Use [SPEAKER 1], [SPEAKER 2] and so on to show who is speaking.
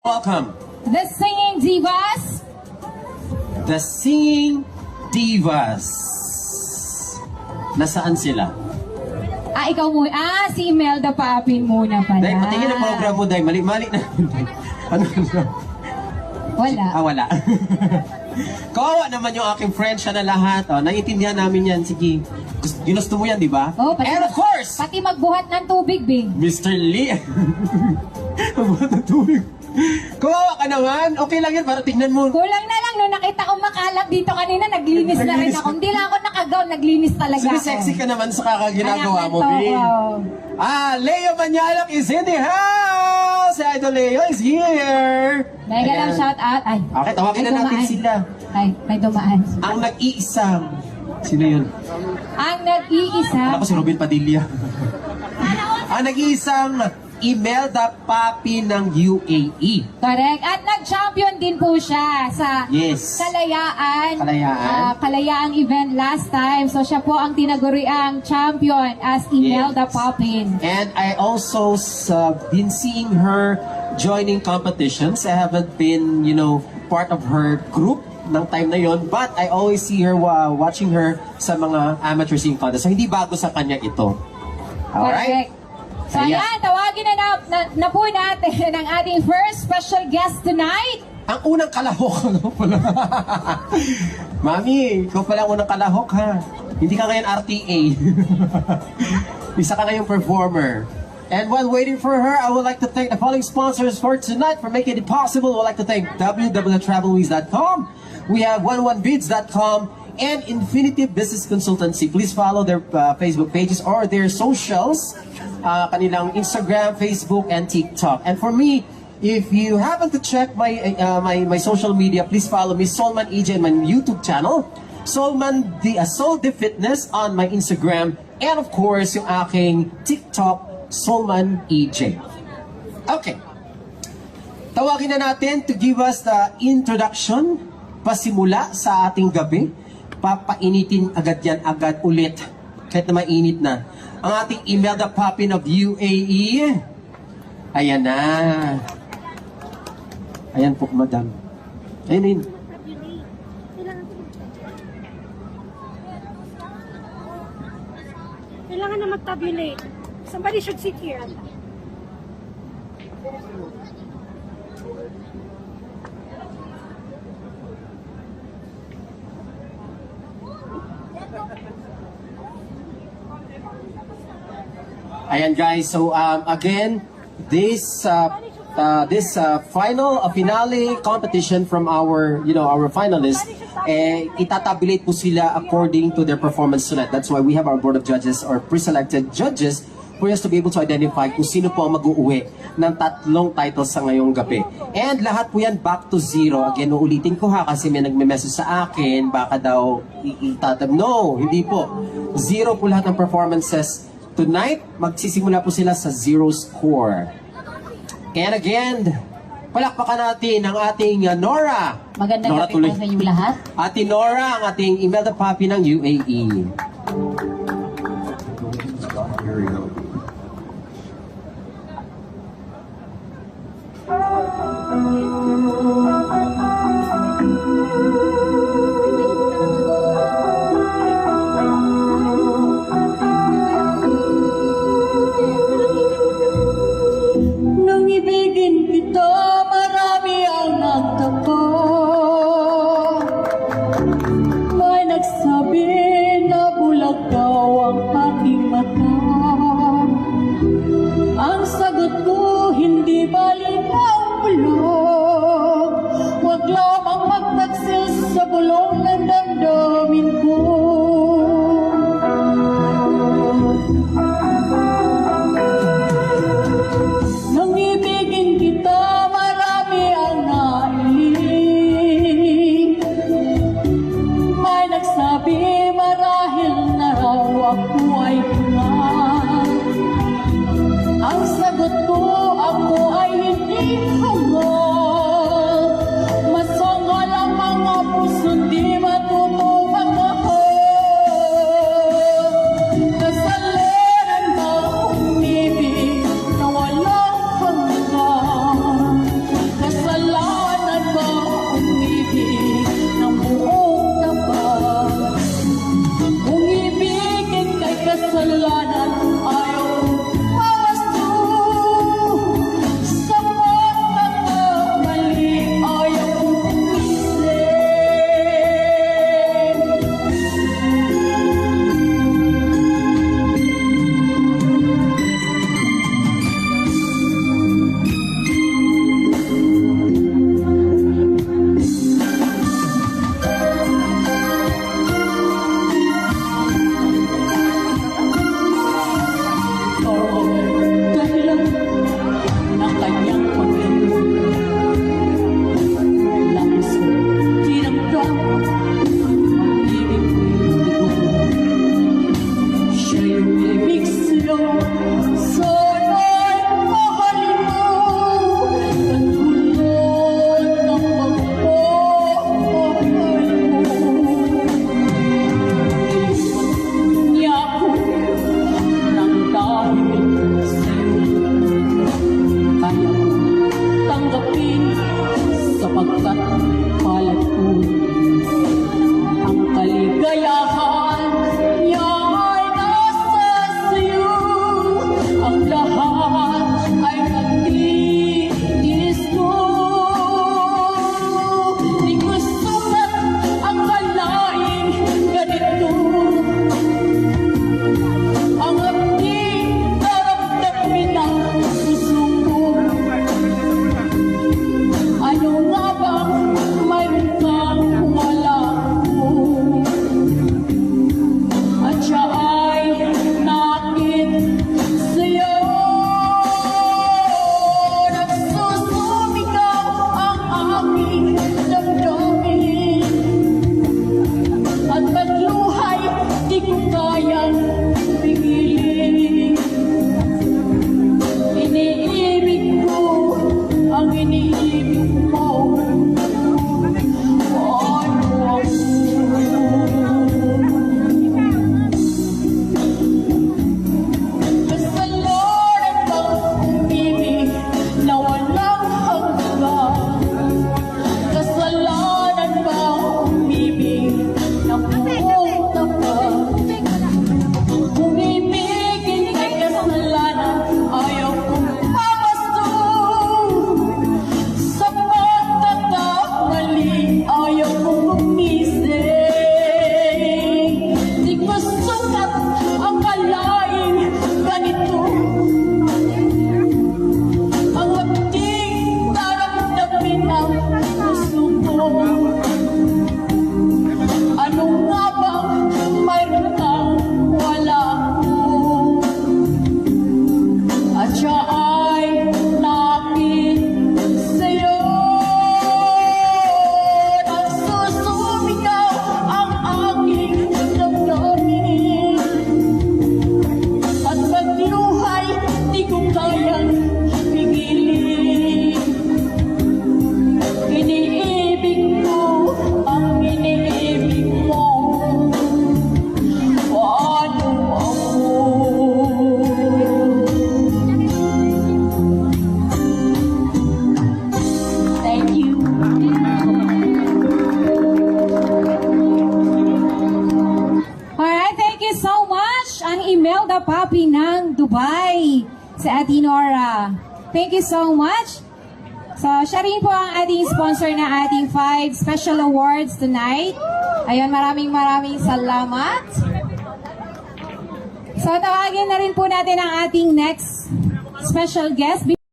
[SPEAKER 1] Welcome.
[SPEAKER 2] The Singing Divas.
[SPEAKER 1] The Singing Divas. Nasaan sila?
[SPEAKER 2] Ikaw muna. Si Imelda Papin muna pala.
[SPEAKER 1] Dahil patingin ang program mo, Dahil mali na. Ano?
[SPEAKER 2] Wala.
[SPEAKER 1] Wala. Kawawa naman yung aking friend siya na lahat. Naiintindihan namin yan. Sige. Ginusto mo yan, di ba?
[SPEAKER 2] Oh, pati
[SPEAKER 1] And of course,
[SPEAKER 2] pati magbuhat ng tubig, Bing.
[SPEAKER 1] Mr. Lee. Magbuhat ng tubig. Kawawa ka naman. Okay lang yan para tingnan mo.
[SPEAKER 2] Kulang na lang, no, nakita ko makalat dito kanina, naglinis na rin ako. Hindi lang ako nakagaw, naglinis talaga
[SPEAKER 1] Sige,
[SPEAKER 2] ako.
[SPEAKER 1] sexy ka naman sa kakaginagawa mo,
[SPEAKER 2] Anak na to,
[SPEAKER 1] Bing.
[SPEAKER 2] wow.
[SPEAKER 1] Leo Manyalak is in the house! Si Idol Leo is here!
[SPEAKER 2] Mega lang
[SPEAKER 1] Ayan.
[SPEAKER 2] shout out. Ay,
[SPEAKER 1] Okay, tawagin na natin sila.
[SPEAKER 2] Ay, may dumaan.
[SPEAKER 1] Ang nag-iisang... Sino yun?
[SPEAKER 2] Ang nag-iisa.
[SPEAKER 1] Ako si Robin Padilla. Ang nag-iisang Imelda Papi ng UAE.
[SPEAKER 2] Correct. At nag-champion din po siya sa
[SPEAKER 1] Yes.
[SPEAKER 2] Kalayaan.
[SPEAKER 1] Kalayaan.
[SPEAKER 2] Kalayaang event last time. So siya po ang tinaguriang champion as Imelda
[SPEAKER 1] Yes.
[SPEAKER 2] Papin.
[SPEAKER 1] And I also been seeing her joining competitions. I haven't been, part of her group ng time na yon, but I always see her watching her sa mga amateur singing contest. So hindi bago sa kanya ito. Alright?
[SPEAKER 2] Correct. So ayan, tawagin na po natin ang ating first special guest tonight.
[SPEAKER 1] Ang unang kalahok, pala? Mami, ikaw pala ang unang kalahok, ha? Hindi ka ngayon RTA. Isa ka ngayong performer. And while waiting for her, I would like to thank the following sponsors for tonight for making it possible. I would like to thank www.travelweeks.com. We have 11bids.com and Infinitive Business Consultancy. Please follow their Facebook pages or their socials, kanilang Instagram, Facebook, and TikTok. And for me, if you happen to check my my social media, please follow me, Solman EJ, on my YouTube channel, Soul the Fitness on my Instagram, and of course, yung aking TikTok, Solman EJ. Okay. Tawagin na natin to give us the introduction, pasimula sa ating gabi. Papainitin agad yan, agad ulit. Kahit na mainit na. Ang ating Imelda Papin of UAE. Ayan na. Ayan po, madam. Ayun.
[SPEAKER 3] Kailangan na mag-tabulate. Somebody should sit here.
[SPEAKER 1] Ayan guys, so again, this final finale competition from our finalists, itatabulate po sila according to their performance tonight. That's why we have our board of judges or pre-selected judges for us to be able to identify kung sino po ang mag-uuwi ng 3 titles sa ngayong gabi. And lahat po yan back to zero. Again, uulitin ko ha kasi may nagme-message sa akin, baka daw no, hindi po. Zero po lahat ng performances. Tonight, magsisimula po sila sa 0 score. And again, palakpakan natin ang ating Nora.
[SPEAKER 2] Magandang gabi po sa inyo lahat.
[SPEAKER 1] Ate Nora, ang ating Imelda Papi ng UAE. Here we go.
[SPEAKER 4] Nung ibigin kita, marami ang nagtaka. May nagsabi na bulag daw ang aking mata. Ang sagot ko, hindi balik ang bulag.
[SPEAKER 2] si Ate Nora. Thank you so much. So, siya rin po ang ating sponsor na ating 5 special awards tonight. Ayun, maraming salamat. So, tawagin na rin po natin ang ating next special guest.